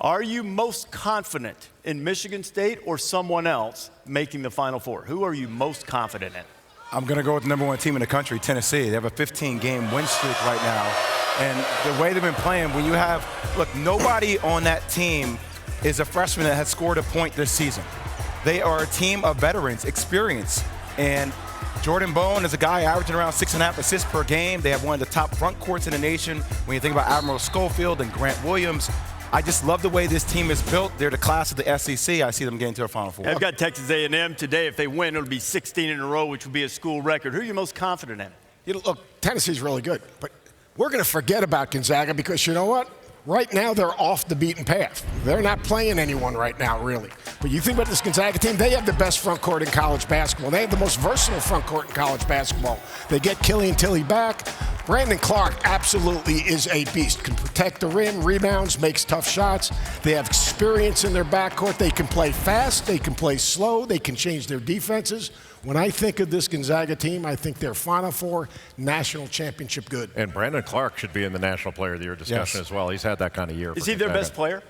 Are you most confident in Michigan State or someone else making the Final Four? Who are you most confident in? I'm going to go with the #1 team in the country, Tennessee. They have a 15-game win streak right now. And the way they've been playing, when you have, look, nobody on that team is a freshman that has scored a point this season. They are a team of veterans, experience. And Jordan Bone is a guy averaging around 6.5 assists per game. They have one of the top front courts in the nation. When you think about Admiral Schofield and Grant Williams, I just love the way this team is built. They're the class of the SEC. I see them getting to a Final Four. I've got Texas A&M today. If they win, it'll be 16 in a row, which will be a school record. Who are you most confident in? Look, Tennessee's really good, but we're going to forget about Gonzaga because you know what? Right now, they're off the beaten path. They're not playing anyone right now, really. But you think about this Gonzaga team, they have the best front court in college basketball. They have the most versatile front court in college basketball. They get Killian Tilly back. Brandon Clark absolutely is a beast. Can protect the rim, rebounds, makes tough shots. They have experience in their backcourt. They can play fast. They can play slow. They can change their defenses. When I think of this Gonzaga team, I think they're Final Four, national championship good. And Brandon Clark should be in the National Player of the Year discussion as well. He's had that kind of year. Is he their best player?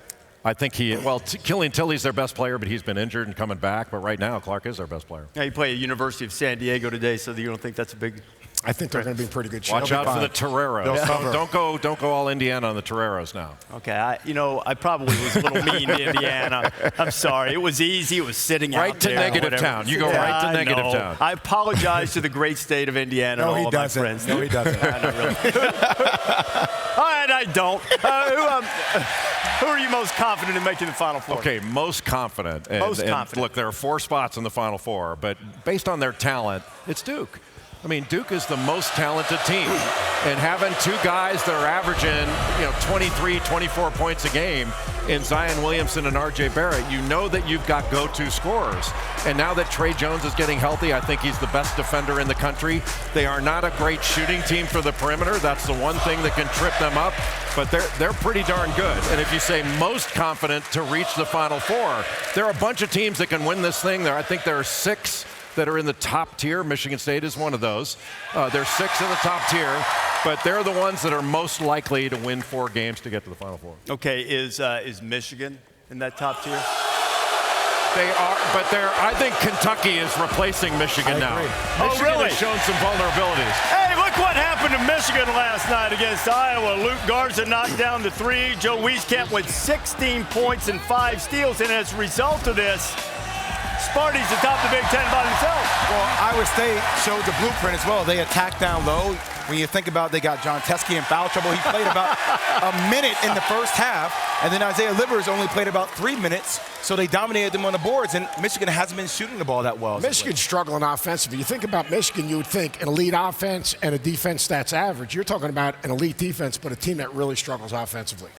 I think Killian Tilly's their best player, but he's been injured and coming back. But right now, Clark is their best player. Yeah, he played at University of San Diego today, so you don't think that's a big... I think they're going to be in pretty good shape. Watch out for the Toreros. Don't go all Indiana on the Toreros now. Okay, I probably was a little mean to Indiana. I'm sorry. It was easy. It was sitting right out to there. negative town. You go right to negative town. I apologize to the great state of Indiana and all of my friends. No, he doesn't. Not really. All right, I don't. Who are you most confident in making the Final Four? Okay, most confident. Most confident. Look, there are 4 spots in the Final Four, but based on their talent, it's Duke. I mean, Duke is the most talented team. And having 2 guys that are averaging, 23, 24 points a game in Zion Williamson and R.J. Barrett, you know that you've got go-to scorers. And now that Trey Jones is getting healthy, I think he's the best defender in the country. They are not a great shooting team for the perimeter. That's the one thing that can trip them up. But they're pretty darn good. And if you say most confident to reach the Final Four, there are a bunch of teams that can win this thing. I think there are 6 that are in the top tier. Michigan State is one of those. There's 6 in the top tier, but they're the ones that are most likely to win 4 games to get to the Final Four. Okay, is Michigan in that top tier? They are, but I think Kentucky is replacing Michigan now. Michigan really? has shown some vulnerabilities. Hey, look what happened to Michigan last night against Iowa. Luke Garza knocked down the 3. Joe Wieskamp with 16 points and 5 steals, and as a result of this, Sparty's atop the Big Ten by themselves. Well, Iowa State showed the blueprint as well. They attacked down low. When you think about it, they got John Teske in foul trouble. He played about a minute in the first half, and then Isaiah Livers only played about 3 minutes, so they dominated them on the boards, and Michigan hasn't been shooting the ball that well. Michigan's struggling offensively. You think about Michigan, you would think an elite offense and a defense that's average. You're talking about an elite defense, but a team that really struggles offensively.